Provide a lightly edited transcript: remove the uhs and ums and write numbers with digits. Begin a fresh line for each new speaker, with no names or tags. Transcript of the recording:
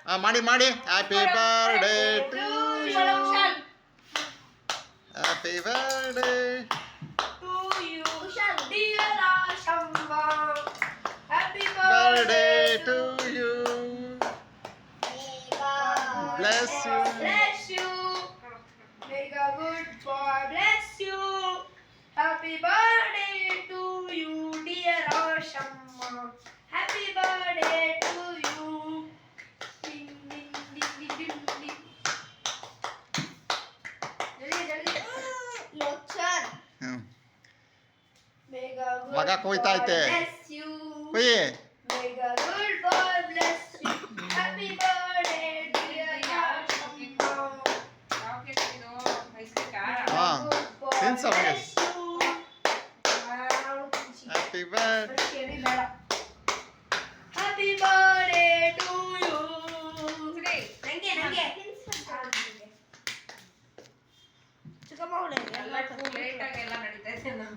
ಮಾಡಿ ಮಾಡಿ. Happy birthday to you. Happy birthday
to you, dear Ashamba. Happy
birthday
birthday
to you. Bless you.
bless you. May the good God bless you. Happy birthday to you, dear Ashamba. Happy birthday to you. Ding ding ding ding ding ding. Jaldi jaldi. Lochar.
ಹ್ಞೂ
May the good
ಮಗ ಕೊಯ್ತಾ
God
ಐತೆ.
bless you.
ಕೊಯ್ಯಿ.
May the good God bless you. Happy birthday, dear Ashamba.
ಹಾಂ ತಿನ್ಸ ಮಗ.
Bless you.
Happy birthday.
Happy birthday to you. ನಂಗೆ ಚಿಕ್ಕಮ್ಮ
ಎಲ್ಲ late ಆಗಿ ಎಲ್ಲ ನಡೀತಾ ಇದೆ ನನ್ನ